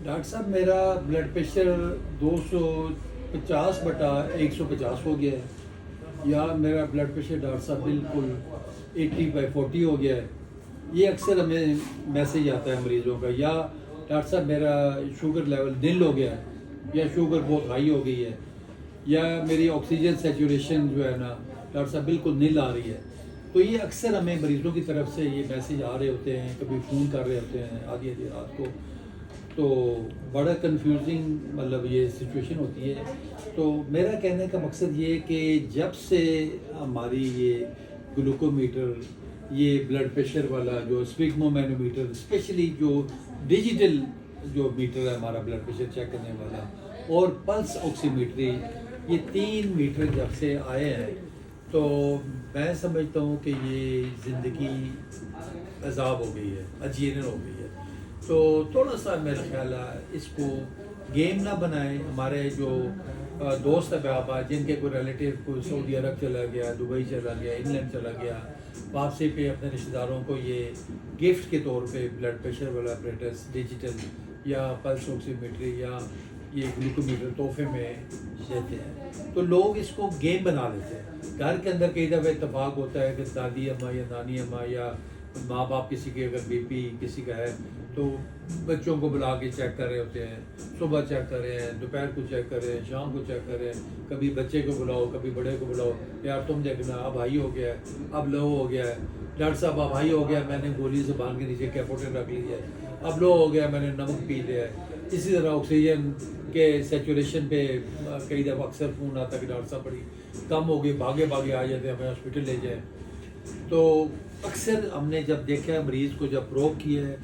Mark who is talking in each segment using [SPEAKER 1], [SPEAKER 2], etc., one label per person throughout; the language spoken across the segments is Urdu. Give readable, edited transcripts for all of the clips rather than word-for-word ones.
[SPEAKER 1] ڈاکٹر صاحب میرا بلڈ پریشر 250/150 ہو گیا ہے، یا میرا بلڈ پریشر ڈاکٹر صاحب بالکل 80/40 ہو گیا ہے۔ یہ اکثر ہمیں میسیج آتا ہے مریضوں کا، یا ڈاکٹر صاحب میرا شوگر لیول نل ہو گیا ہے، یا شوگر بہت ہائی ہو گئی ہے، یا میری آکسیجن سیچوریشن جو ہے نا ڈاکٹر صاحب بالکل نل آ رہی ہے۔ تو یہ اکثر ہمیں مریضوں کی طرف سے یہ میسیج آ رہے ہوتے ہیں، کبھی فون کر رہے ہوتے ہیں آدھی رات کو، تو بڑا کنفیوزنگ مطلب یہ سچویشن ہوتی ہے۔ تو میرا کہنے کا مقصد یہ ہے کہ جب سے ہماری یہ گلوکومیٹر، یہ بلڈ پریشر والا جو اسپیگمو مینومیٹر، اسپیشلی جو ڈیجیٹل جو میٹر ہے ہمارا بلڈ پریشر چیک کرنے والا، اور پلس آکسی میٹری، یہ 3 میٹر جب سے آئے ہیں تو میں سمجھتا ہوں کہ یہ زندگی عذاب ہو گئی ہے، اجیرن ہو گئی ہے۔ تو تھوڑا سا میرا خیال ہے اس کو گیم نہ بنائیں۔ ہمارے جو دوست احباب جن کے کوئی ریلیٹیو کوئی سعودی عرب چلا گیا، دبئی چلا گیا، انگلینڈ چلا گیا، واپسی پہ اپنے رشتہ داروں کو یہ گفٹ کے طور پہ بلڈ پریشر والا اپریٹس ڈیجیٹل یا پلس آکسی میٹری یا یہ گلوکومیٹر تحفے میں دیتے ہیں، تو لوگ اس کو گیم بنا لیتے ہیں۔ گھر کے اندر کئی دفعہ اتفاق ہوتا ہے کہ دادی اماں یا نانی اماں یا ماں باپ کسی کے اگر بی پی کسی کا ہے تو بچوں کو بلا کے چیک کر رہے ہوتے ہیں، صبح چیک کر رہے ہیں، دوپہر کو چیک کر رہے ہیں، شام کو چیک کر رہے ہیں، کبھی بچے کو بلاؤ کبھی بڑے کو بلاؤ، یار تم دیکھنا اب ہائی ہو گیا ہے، اب لو ہو گیا ہے، ڈاکٹر صاحب اب ہائی ہو گیا ہے، میں نے گولی زبان کے نیچے کیپوٹن رکھ لی ہے، اب لو ہو گیا ہے، میں نے نمک پی لیا ہے۔ اسی طرح آکسیجن کے سیچوریشن پہ کئی دفعہ اکثر فون آتا ہے کہ ڈاکٹر صاحب بڑی کم ہو گئی، بھاگے بھاگے آ جاتے ہیں، ہمیں ہاسپٹل لے جائیں۔ تو اکثر ہم نے جب دیکھا ہے مریض کو، جب پروب کیا ہے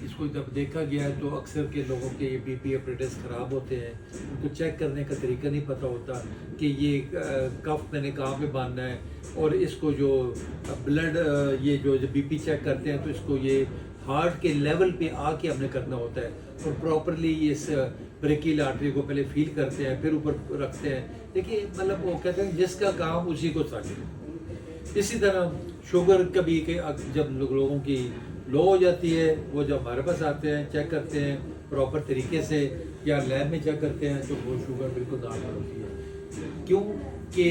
[SPEAKER 1] اس کو، جب دیکھا گیا ہے تو اکثر کے لوگوں کے یہ بی پی اپریٹس خراب ہوتے ہیں، ان کو چیک کرنے کا طریقہ نہیں پتہ ہوتا کہ یہ کف میں نے کہاں پہ باندھنا ہے، اور اس کو جو بلڈ یہ جو بی پی چیک کرتے ہیں تو اس کو یہ ہارٹ کے لیول پہ آ کے ہم نے کرنا ہوتا ہے، اور پراپرلی اس بریکیل آرٹری کو پہلے فیل کرتے ہیں پھر اوپر رکھتے ہیں۔ دیکھیے مطلب وہ کہتے ہیں جس کا کام اسی کو ساجے۔ اسی طرح شوگر کبھی کہ جب لوگوں کی لو ہو جاتی ہے، وہ جب ہمارے پاس آتے ہیں چیک کرتے ہیں پراپر طریقے سے یا لیب میں چیک کرتے ہیں تو وہ شوگر بالکل نارمل ہوتی ہے۔ کیوں کہ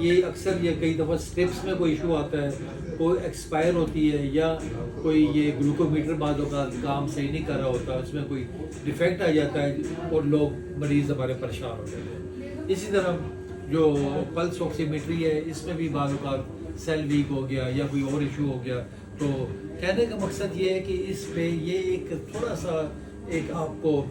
[SPEAKER 1] یہ اکثر یہ کئی دفعہ اسٹیپس میں کوئی ایشو آتا ہے، کوئی ایکسپائر ہوتی ہے، یا کوئی یہ گلوکومیٹر بعض اوقات کام صحیح نہیں کر رہا ہوتا، اس میں کوئی ڈیفیکٹ آ جاتا ہے اور لوگ مریض ہمارے پریشان ہو جاتے ہیں۔ اسی طرح جو پلس آکسی میٹری ہے اس میں بھی بعض اوقات سیل ویک ہو گیا یا کوئی اور ایشو ہو گیا، تو کہنے کا مقصد یہ ہے کہ اس پہ یہ ایک تھوڑا سا ایک آپ کو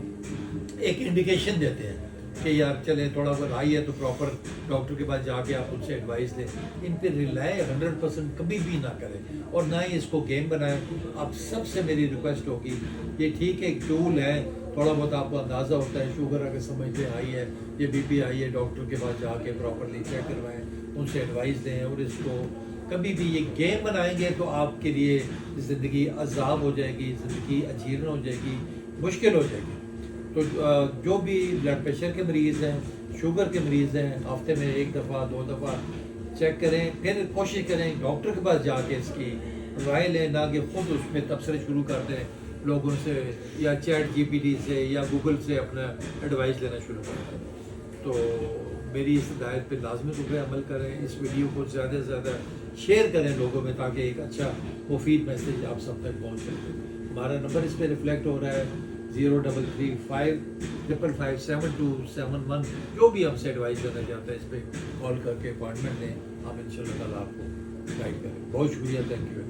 [SPEAKER 1] ایک انڈیکیشن دیتے ہیں کہ یار چلیں تھوڑا بہت ہائی ہے تو پراپر ڈاکٹر کے پاس جا کے آپ ان سے ایڈوائس لیں۔ ان پہ ریلائی 100% کبھی بھی نہ کریں، اور نہ ہی اس کو گیم بنائیں۔ آپ سب سے میری ریکویسٹ ہوگی، یہ ٹھیک ہے ایک ٹول ہے، تھوڑا بہت آپ کو اندازہ ہوتا ہے شوگر اگر سمجھتے آئی ہے، یہ بی پی آئی ہے، ڈاکٹر کے پاس جا کے پراپرلی چیک کروائیں، ان سے ایڈوائس دیں، اور اس کو کبھی بھی یہ گیم بنائیں گے تو آپ کے لیے زندگی عذاب ہو جائے گی، زندگی اجیرن ہو جائے گی، مشکل ہو جائے گی۔ تو جو بھی بلڈ پریشر کے مریض ہیں، شوگر کے مریض ہیں، ہفتے میں 1 دفعہ 2 دفعہ چیک کریں، پھر کوشش کریں ڈاکٹر کے پاس جا کے اس کی رائے لیں، نہ کہ خود اس میں تبصرے شروع کر دیں لوگوں سے، یا چیٹ جی پی ٹی سے یا گوگل سے اپنا ایڈوائس لینا شروع کر دیں۔ تو میری اس ہدایت پہ لازمی طور پہ عمل کریں، اس ویڈیو کو زیادہ سے زیادہ شیئر کریں لوگوں میں، تاکہ ایک اچھا مفید میسیج آپ سب تک پہنچ سکے۔ ہمارا نمبر اس پہ ریفلیکٹ ہو رہا ہے 0335557271۔ جو بھی ہم سے ایڈوائز کرنا چاہتا ہے اس پہ کال کر کے اپوائنٹمنٹ لیں، ہم انشاءاللہ تعالیٰ آپ کو گائڈ کریں۔ بہت شکریہ، تھینک یو۔